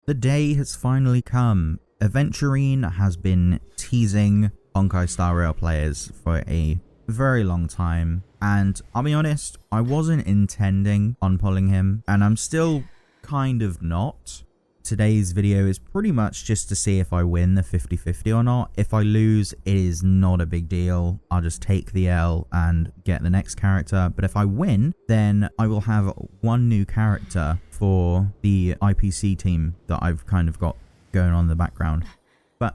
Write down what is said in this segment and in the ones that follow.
The day has finally come. Aventurine has been teasing Honkai Star Rail players for a very long time, and I'll be honest, I wasn't intending on pulling him, and I'm still kind of not. Today's video is pretty much just to see if I win the 50-50 or not. If I lose, it is not a big deal. I'll just take the L and get the next character. But if I win, then I will have one new character for the IPC team that I've kind of got going on in the background. But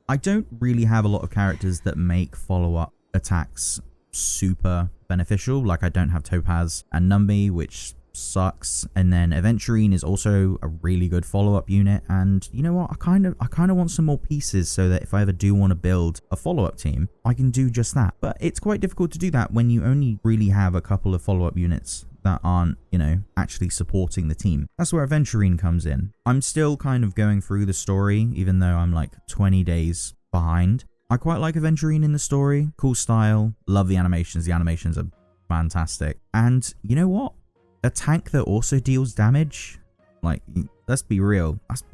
I don't really have a lot of characters that make follow-up attacks super beneficial. Like, I don't have Topaz and Numby, which sucks, and then Aventurine is also a really good follow-up unit, and you know what, I kind of want some more pieces so that if I ever do want to build a follow-up team, I can do just that. But it's quite difficult to do that when you only really have a couple of follow-up units that aren't, you know, actually supporting the team. That's where Aventurine comes in. I'm still kind of going through the story, even though I'm like 20 days behind. I quite like Aventurine in the story. Cool style, love the animations. The animations are fantastic, and you know what, a tank that also deals damage, like, let's be real, that's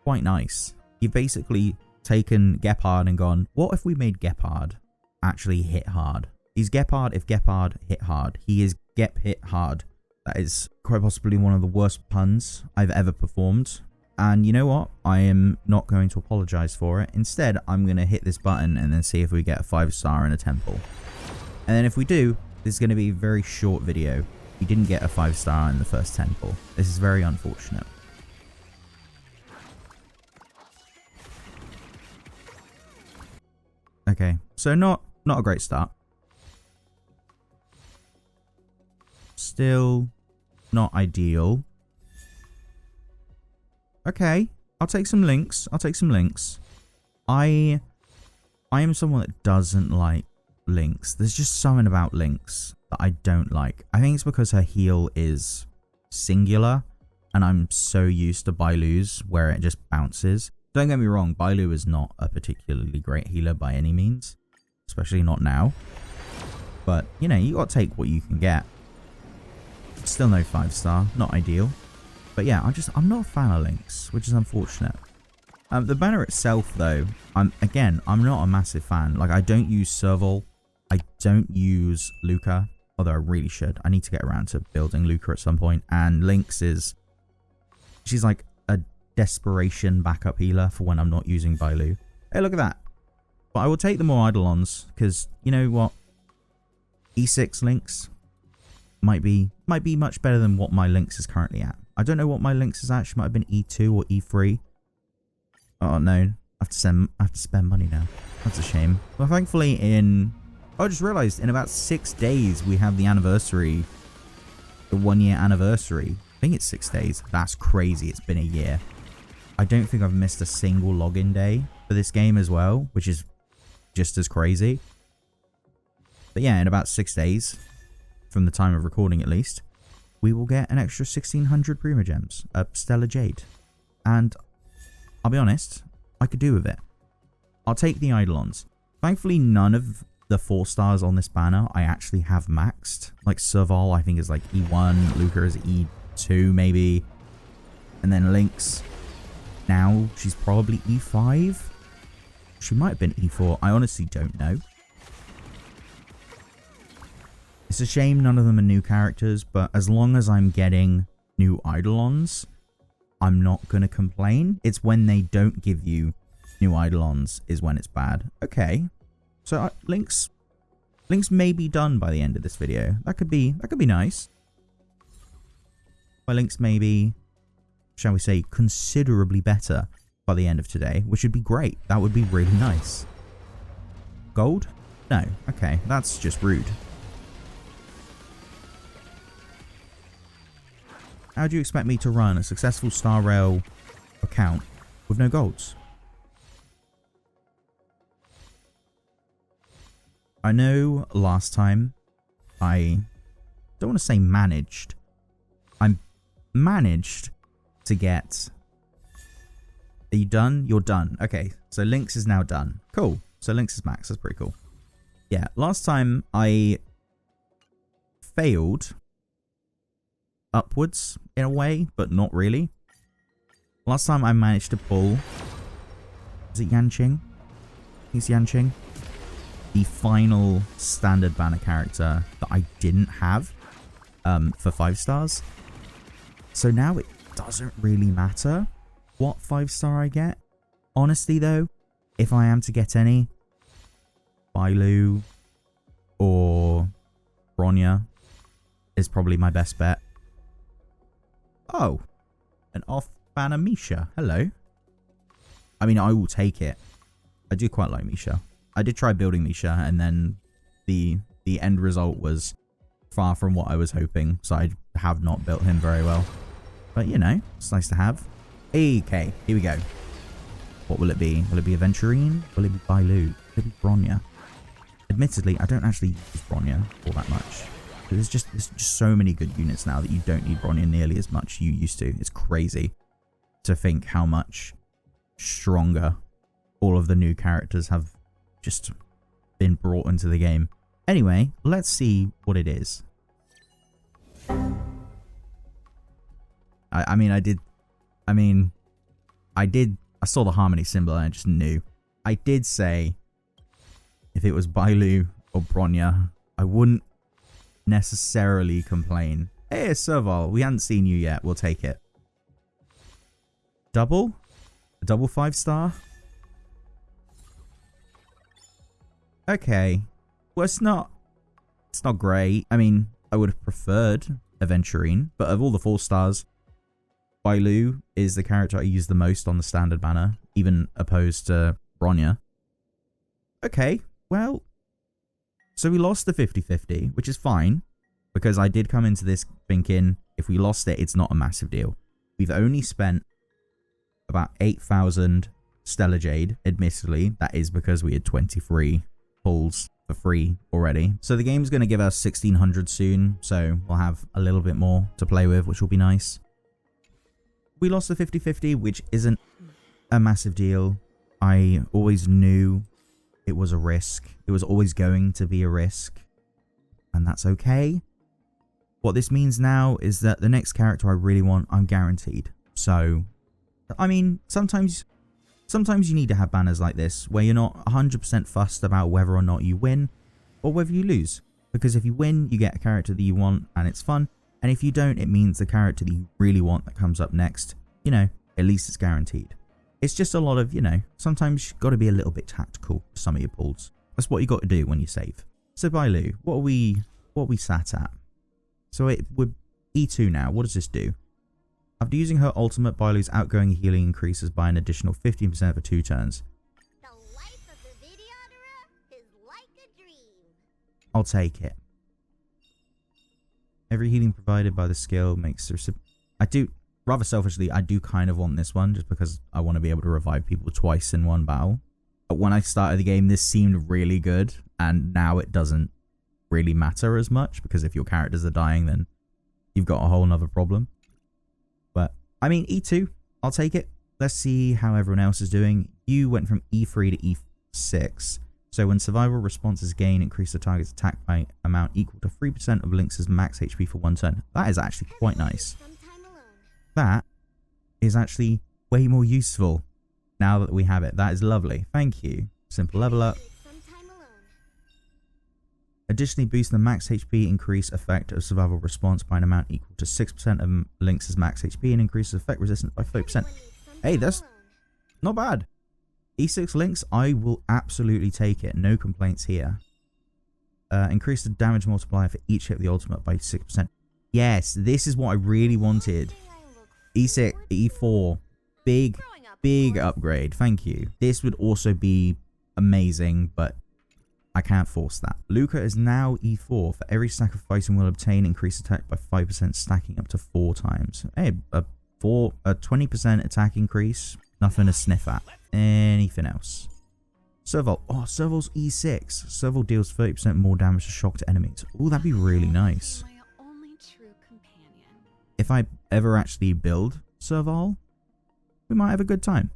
quite nice. You've basically taken Gepard and gone, what if we made Gepard actually hit hard? He's Gepard if Gepard hit hard. He is Gep hit hard. That is quite possibly one of the worst puns I've ever performed. And you know what? I am not going to apologize for it. Instead, I'm going to hit this button and then see if we get a 5-star in a temple. And then if we do, this is going to be a very short video. We didn't get a 5-star in the first temple. This is very unfortunate. Okay, so not a great start. Still not ideal. Okay, I'll take some links. I am someone that doesn't like links. There's just something about links that I don't like. I think it's because her heal is singular, and I'm so used to Bailu's where it just bounces. Don't get me wrong, Bailu is not a particularly great healer by any means, especially not now. But, you know, you gotta take what you can get. Still no 5-star, not ideal. But yeah, I'm not a fan of links, which is unfortunate. The banner itself, though, I'm not a massive fan. Like, I don't use Serval. I don't use Luca, although I really should. I need to get around to building Luca at some point. And Lynx she's like a desperation backup healer for when I'm not using Bailu. Hey, look at that. But I will take the more Eidolons, because you know what? E6 Lynx might be much better than what my Lynx is currently at. I don't know what my Lynx is at. She might have been E2 or E3. Oh no, I have to spend money now. That's a shame. Well, thankfully I just realized in about 6 days we have the anniversary, the 1-year anniversary. I think it's 6 days. That's crazy. It's been a year. I don't think I've missed a single login day for this game as well, which is just as crazy. But yeah, in about 6 days, from the time of recording at least, we will get an extra 1600 Primogems, a Stellar Jade. And I'll be honest, I could do with it. I'll take the Eidolons. Thankfully, none of the 4-stars on this banner I actually have maxed. Like Serval, I think, is like E1. Luca is E2, maybe. And then Lynx, now she's probably E5. She might have been E4. I honestly don't know. It's a shame none of them are new characters, but as long as I'm getting new Eidolons, I'm not going to complain. It's when they don't give you new Eidolons is when it's bad. Okay. So Lynx may be done by the end of this video. That could be nice. My Lynx may be, shall we say, considerably better by the end of today, which would be great. That would be really nice. Gold? No. Okay, that's just rude. How do you expect me to run a successful Star Rail account with no golds? I know last time I don't want to say managed. I managed to get... Are you done? You're done. Okay, so Lynx is now done. Cool. So Lynx is max. That's pretty cool. Yeah, last time I failed upwards in a way, but not really. Last time I managed to pull... Is it Yanqing? I think it's Yanqing. The final standard banner character that I didn't have for 5 stars. So now it doesn't really matter what 5-star I get. Honestly though, if I am to get any, Bailu or Bronya is probably my best bet. Oh, an off-banner Misha. Hello. I mean, I will take it. I do quite like Misha. I did try building Misha, and then the end result was far from what I was hoping, so I have not built him very well. But, you know, it's nice to have. Okay, here we go. What will it be? Will it be Aventurine? Will it be Bailu? Will it be Bronya? Admittedly, I don't actually use Bronya all that much. There's just so many good units now that you don't need Bronya nearly as much you used to. It's crazy to think how much stronger all of the new characters have just been brought into the game. Anyway, let's see what it is. I saw the harmony symbol and I just knew. I did say if it was Bailu or Bronya, I wouldn't necessarily complain. Hey, Serval, we haven't seen you yet. We'll take it. Double? A double 5-star? Okay. Well, it's not great. I mean, I would have preferred Aventurine, but of all the 4 stars, Bailu is the character I use the most on the standard banner, even opposed to Bronya. Okay, well, so we lost the 50-50, which is fine, because I did come into this thinking, if we lost it, it's not a massive deal. We've only spent about 8,000 Stellar Jade, admittedly. That is because we had 23 pulls for free already. So the game's going to give us 1,600 soon, so we'll have a little bit more to play with, which will be nice. We lost the 50-50, which isn't a massive deal. I always knew it was a risk. It was always going to be a risk, and that's okay. What this means now is that the next character I really want, I'm guaranteed. So, I mean, sometimes you need to have banners like this where you're not 100% fussed about whether or not you win or whether you lose. Because if you win, you get a character that you want and it's fun. And if you don't, it means the character that you really want that comes up next, you know, at least it's guaranteed. It's just a lot of, you know, sometimes you've got to be a little bit tactical for some of your pulls. That's what you got to do when you save. So Bailu, what are we sat at? So we're E2 now. What does this do? After using her ultimate, Bailu's outgoing healing increases by an additional 15% for 2 turns. The life of the videoterer is like a dream. I'll take it. Every healing provided by the skill makes the rather selfishly, I do kind of want this one just because I want to be able to revive people twice in one battle. But when I started the game, this seemed really good, and now it doesn't really matter as much because if your characters are dying, then you've got a whole nother problem. But I mean, E2, I'll take it. Let's see how everyone else is doing. You went from E3 to E6. So when survival responses gain, increase the target's attack by amount equal to 3% of Lynx's max HP for 1 turn. That is actually quite nice. That is actually way more useful now that we have it. That is lovely. Thank you. Simple level up. Additionally, boost the max HP increase effect of survival response by an amount equal to 6% of Lynx's max HP and increases effect resistance by 30%. Hey, that's not bad. E6 Lynx, I will absolutely take it. No complaints here. Increase the damage multiplier for each hit of the ultimate by 6%. Yes, this is what I really wanted. E6, E4. Big upgrade. Thank you. This would also be amazing, but I can't force that. Luca is now E4. For every sacrificing will obtain increased attack by 5%, stacking up to 4 times. Hey, a 20% attack increase. Nothing to sniff at. Anything else? Serval. Oh, Serval's E6. Serval deals 30% more damage to shock to enemies. Oh, that'd be really nice. If I ever actually build Serval, we might have a good time.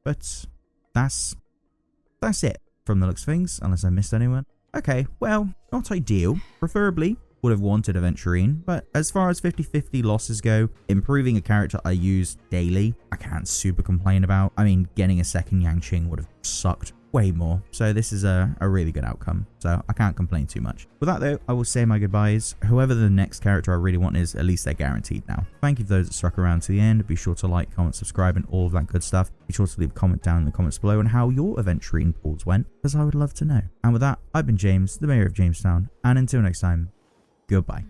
But that's it from the looks of things, unless I missed anyone. Okay, well, not ideal. Preferably, would have wanted Aventurine, but as far as 50-50 losses go, improving a character I use daily, I can't super complain about. I mean, getting a second Yangqing would have sucked way more, so this is a really good outcome, so I can't complain too much. With that though, I will say my goodbyes. Whoever the next character I really want is, at least they're guaranteed now. Thank you for those that stuck around to the end. Be sure to like, comment, subscribe, and all of that good stuff. Be sure to leave a comment down in the comments below on how your Aventurine pulls went, because I would love to know. And with that, I've been James, the Mayor of JamessTown, and until next time, goodbye.